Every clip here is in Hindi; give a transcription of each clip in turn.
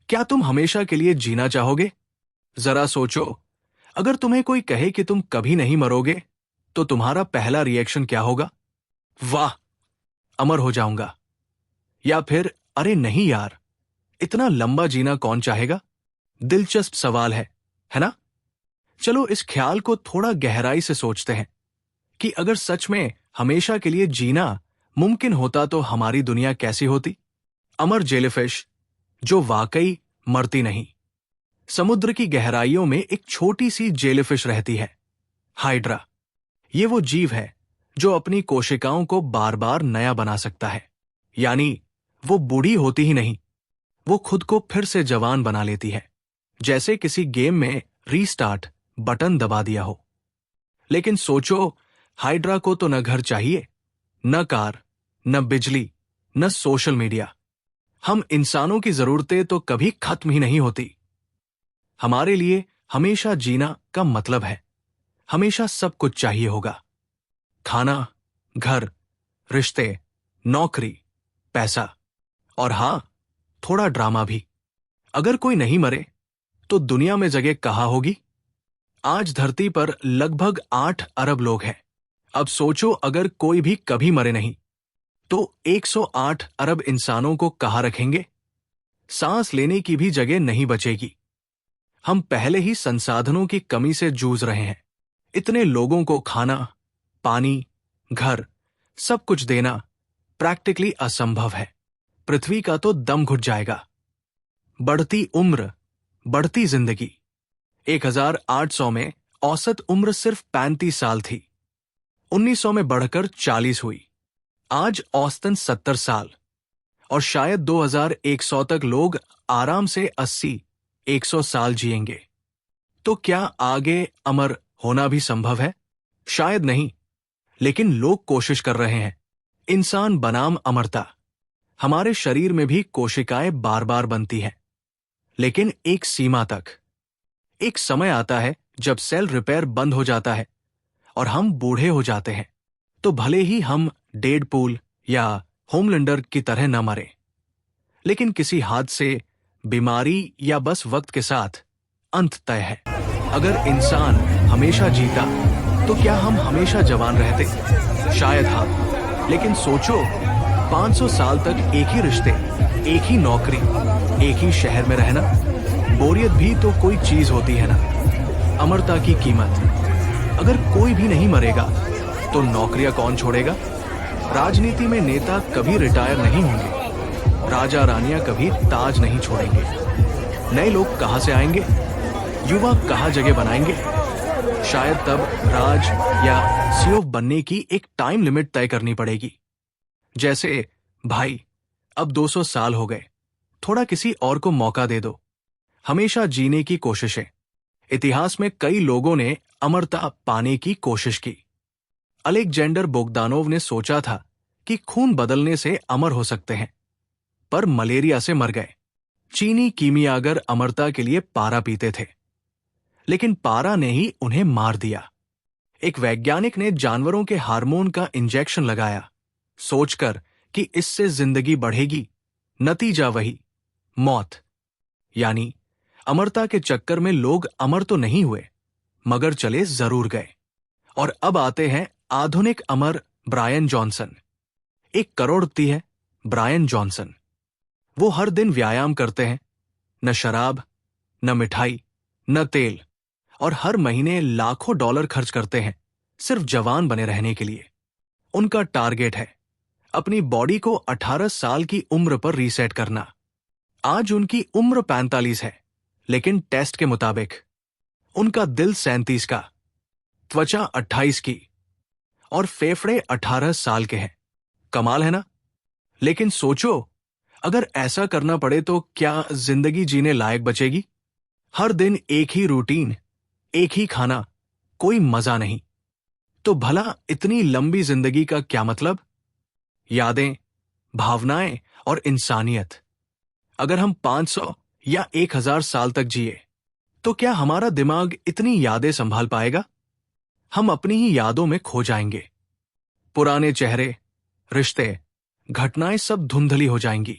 क्या तुम हमेशा के लिए जीना चाहोगे? जरा सोचो, अगर तुम्हें कोई कहे कि तुम कभी नहीं मरोगे, तो तुम्हारा पहला रिएक्शन क्या होगा? वाह, अमर हो जाऊंगा। या फिर अरे नहीं यार, इतना लंबा जीना कौन चाहेगा? दिलचस्प सवाल है ना? चलो इस ख्याल को थोड़ा गहराई से सोचते हैं कि अगर सच में हमेशा के लिए जीना मुमकिन होता तो हमारी दुनिया कैसी होती? अमर जेलीफिश जो वाकई मरती नहीं। समुद्र की गहराइयों में एक छोटी सी जेलीफिश रहती है, हाइड्रा। ये वो जीव है जो अपनी कोशिकाओं को बार बार नया बना सकता है। यानी वो बूढ़ी होती ही नहीं, वो खुद को फिर से जवान बना लेती है, जैसे किसी गेम में रीस्टार्ट बटन दबा दिया हो। लेकिन सोचो, हाइड्रा को तो न घर चाहिए, न कार, न बिजली, न सोशल मीडिया। हम इंसानों की जरूरतें तो कभी खत्म ही नहीं होती। हमारे लिए हमेशा जीना का मतलब है हमेशा सब कुछ चाहिए होगा। खाना, घर, रिश्ते, नौकरी, पैसा और हां, थोड़ा ड्रामा भी। अगर कोई नहीं मरे तो दुनिया में जगह कहाँ होगी? आज धरती पर लगभग 8 अरब लोग हैं। अब सोचो, अगर कोई भी कभी मरे नहीं तो 108 अरब इंसानों को कहाँ रखेंगे? सांस लेने की भी जगह नहीं बचेगी। हम पहले ही संसाधनों की कमी से जूझ रहे हैं। इतने लोगों को खाना, पानी, घर, सब कुछ देना प्रैक्टिकली असंभव है। पृथ्वी का तो दम घुट जाएगा। बढ़ती उम्र, बढ़ती जिंदगी। 1800 में औसत उम्र सिर्फ 35 साल थी। 1900 में बढ़कर 40 हुई। आज औसतन 70 साल। और शायद 2100 तक लोग आराम से 80-100 साल जिएंगे। तो क्या आगे अमर होना भी संभव है? शायद नहीं, लेकिन लोग कोशिश कर रहे हैं। इंसान बनाम अमरता। हमारे शरीर में भी कोशिकाएं बार बार बनती हैं, लेकिन एक सीमा तक। एक समय आता है जब सेल रिपेयर बंद हो जाता है और हम बूढ़े हो जाते हैं। तो भले ही हम डेडपूल या होमलैंडर की तरह न मरे, लेकिन किसी हादसे, बीमारी या बस वक्त के साथ अंत तय है। अगर इंसान हमेशा जीता तो क्या हम हमेशा जवान रहते? शायद हाँ, लेकिन सोचो, 500 साल तक एक ही रिश्ते, एक ही नौकरी, एक ही शहर में रहना। बोरियत भी तो कोई चीज होती है ना। अमरता की कीमत। अगर कोई भी नहीं मरेगा तो नौकरियां कौन छोड़ेगा? राजनीति में नेता कभी रिटायर नहीं होंगे। राजा रानियां कभी ताज नहीं छोड़ेंगे। नए लोग कहां से आएंगे? युवा कहां जगह बनाएंगे? शायद तब राज या सीईओ बनने की एक टाइम लिमिट तय करनी पड़ेगी। जैसे, भाई अब 200 साल हो गए, थोड़ा किसी और को मौका दे दो। हमेशा जीने की कोशिशें। इतिहास में कई लोगों ने अमरता पाने की कोशिश की। अलेक्जेंडर बोगदानोव ने सोचा था कि खून बदलने से अमर हो सकते हैं, पर मलेरिया से मर गए। चीनी कीमियागर अमरता के लिए पारा पीते थे, लेकिन पारा ने ही उन्हें मार दिया। एक वैज्ञानिक ने जानवरों के हार्मोन का इंजेक्शन लगाया, सोचकर कि इससे जिंदगी बढ़ेगी। नतीजा वही, मौत। यानी अमरता के चक्कर में लोग अमर तो नहीं हुए, मगर चले जरूर गए। और अब आते हैं आधुनिक अमर ब्रायन जॉनसन। एक करोड़पति है ब्रायन जॉनसन। वो हर दिन व्यायाम करते हैं, न शराब, न मिठाई, न तेल, और हर महीने लाखों डॉलर खर्च करते हैं सिर्फ जवान बने रहने के लिए। उनका टारगेट है अपनी बॉडी को 18 साल की उम्र पर रीसेट करना। आज उनकी उम्र 45 है, लेकिन टेस्ट के मुताबिक उनका दिल 37 का, त्वचा 28 की और फेफड़े 18 साल के हैं। कमाल है ना? लेकिन सोचो, अगर ऐसा करना पड़े तो क्या जिंदगी जीने लायक बचेगी? हर दिन एक ही रूटीन, एक ही खाना, कोई मजा नहीं। तो भला इतनी लंबी जिंदगी का क्या मतलब? यादें, भावनाएं और इंसानियत। अगर हम 500 या 1000 साल तक जिए तो क्या हमारा दिमाग इतनी यादें संभाल पाएगा? हम अपनी ही यादों में खो जाएंगे। पुराने चेहरे, रिश्ते, घटनाएं सब धुंधली हो जाएंगी।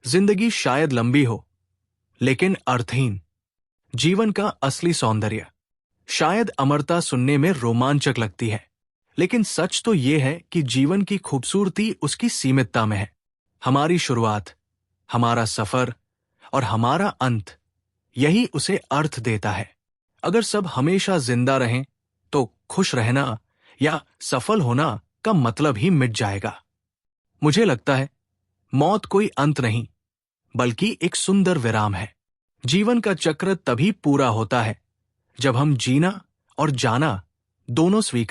जिंदगी शायद लंबी हो, लेकिन अर्थहीन। जीवन का असली सौंदर्य। शायद अमरता सुनने में रोमांचक लगती है, लेकिन सच तो यह है कि जीवन की खूबसूरती उसकी सीमितता में है। हमारी शुरुआत, हमारा सफर और हमारा अंत, यही उसे अर्थ देता है। अगर सब हमेशा जिंदा रहें, तो खुश रहना या सफल होना का मतलब ही मिट जाएगा। मुझे लगता है मौत कोई अंत नहीं, बल्कि एक सुंदर विराम है। जीवन का चक्र तभी पूरा होता है जब हम जीना और जाना दोनों स्वीकार